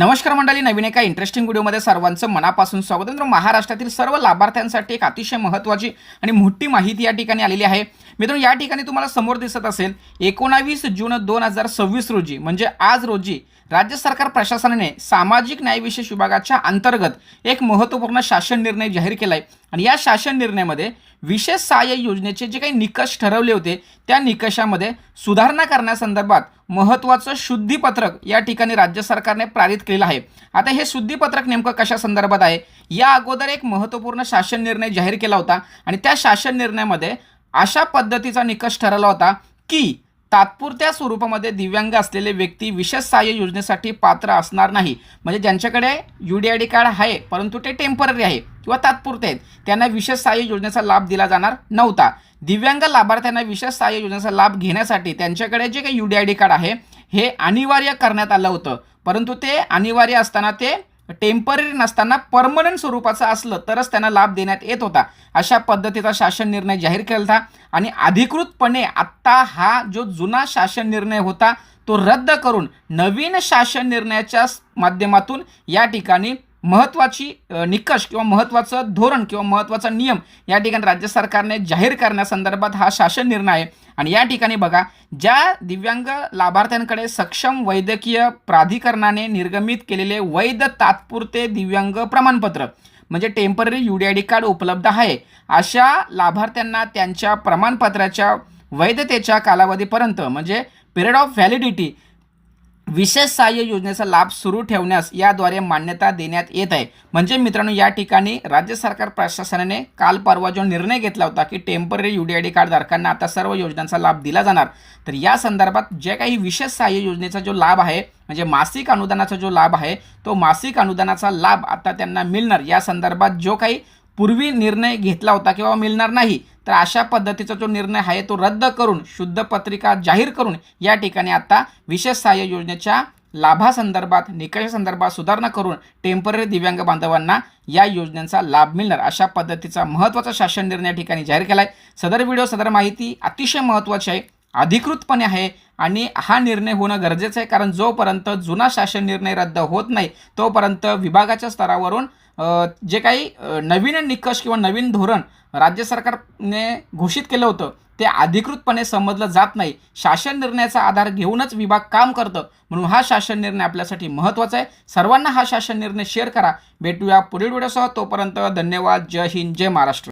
नमस्कार मंडळी, नवीन एका इंटरेस्टिंग व्हिडिओमध्ये सर्वांचं मनापासून स्वागत आहे। महाराष्ट्रातील सर्व लाभार्थ्यांसाठी एक अतिशय महत्त्वाची आणि मोठी माहिती या ठिकाणी आलेली आहे। मित्रांनो, या ठिकाणी तुम्हाला समोर दिसत असेल 19 जून 2026 रोजी म्हणजे आज रोजी राज्य सरकार प्रशासनाने सामाजिक न्याय विशेष विभागाच्या अंतर्गत एक महत्त्वपूर्ण शासन निर्णय जाहीर केला आहे। आणि या शासन निर्णयामध्ये विशेष सहाय्य योजनेचे जे काही निकष ठरवले होते त्या निकषामध्ये सुधारणा करण्यासंदर्भात महत्त्वाचं शुद्धीपत्रक या ठिकाणी राज्य सरकारने पारित केलेलं आहे। आता हे शुद्धीपत्रक नेमकं कशा संदर्भात आहे, या अगोदर एक महत्त्वपूर्ण शासन निर्णय जाहीर केला होता आणि त्या शासन निर्णयामध्ये अशा पद्धतीचा निकष ठरवला होता की तात्पुरत्या स्वरूपामध्ये दिव्यांग असलेले व्यक्ती विशेष सहाय्य योजनेसाठी पात्र असणार नाही। म्हणजे ज्यांच्याकडे UDID कार्ड आहे परंतु ते टेम्पररी आहे किंवा तात्पुरते आहेत त्यांना विशेष सहाय्य योजनेचा लाभ दिला जाणार नव्हता। दिव्यांग लाभार्थ्यांना विशेष सहाय्य योजनेचा लाभ घेण्यासाठी त्यांच्याकडे जे काही UDID कार्ड आहे हे अनिवार्य करण्यात आलं होतं, परंतु ते अनिवार्य असताना ते टेम्पररी नसताना परमनंट स्वरूपाचं असलं तरच त्यांना लाभ देण्यात येत होता। अशा पद्धतीचा शासन निर्णय जाहीर केला होता आणि अधिकृतपणे आत्ता हा जो जुना शासन निर्णय होता तो रद्द करून नवीन शासन निर्णयाच्या माध्यमातून या ठिकाणी महत्त्वाची निकष किंवा महत्त्वाचं धोरण किंवा महत्त्वाचा नियम या ठिकाणी राज्य सरकारने जाहीर करण्यासंदर्भात हा शासन निर्णय आहे। आणि या ठिकाणी बघा, ज्या दिव्यांग लाभार्थ्यांकडे सक्षम वैद्यकीय प्राधिकरणाने निर्गमित केलेले वैध तात्पुरते दिव्यांग प्रमाणपत्र म्हणजे टेम्पररी UDID कार्ड उपलब्ध आहे, अशा लाभार्थ्यांना त्यांच्या प्रमाणपत्राच्या वैधतेच्या कालावधीपर्यंत म्हणजे पिरियड ऑफ व्हॅलिडिटी विशेष सहाय्य योजनेचा लाभ सुरू ठेवण्यास याद्वारे मान्यता देण्यात येत आहे। म्हणजे मित्रांनो, या ठिकाणी राज्य सरकार प्रशासनाने काल परवा जो निर्णय घेतला होता की टेम्पररी UDID कार्ड धारकांना आता सर्व योजनांचा लाभ दिला जाणार, तर या संदर्भात जे काही विशेष सहाय्य योजनेचा जो लाभ आहे म्हणजे मासिक अनुदानाचा जो लाभ आहे तो मासिक अनुदानाचा लाभ आता त्यांना मिळणार। या संदर्भात जो काही पूर्वी निर्णय घेतला होता किंवा मिळणार नाही, तर अशा पद्धतीचा जो निर्णय आहे तो रद्द करून शुद्ध पत्रिका जाहीर करून या ठिकाणी आता विशेष सहाय्य योजनेच्या लाभासंदर्भात निकषासंदर्भात सुधारणा करून टेम्पररी दिव्यांग बांधवांना या योजनेचा लाभ मिळणार, अशा पद्धतीचा महत्त्वाचा शासन निर्णय या ठिकाणी जाहीर केला आहे। सदर व्हिडिओ सदर माहिती अतिशय महत्त्वाची आहे, अधिकृतपणे आहे आणि हा निर्णय होणं गरजेचं आहे, कारण जोपर्यंत जुना शासन निर्णय रद्द होत नाही तोपर्यंत विभागाच्या स्तरावरून जे काही नवीन निकष किंवा नवीन धोरण राज्य सरकारने घोषित केलं होतं ते अधिकृतपणे समजलं जात नाही। शासन निर्णयाचा आधार घेऊनच विभाग काम करतं, म्हणून हा शासन निर्णय आपल्यासाठी महत्त्वाचा आहे। सर्वांना हा शासन निर्णय शेअर करा। भेटूया पुढील व्हिडिओसह, तोपर्यंत धन्यवाद। जय हिंद, जय महाराष्ट्र।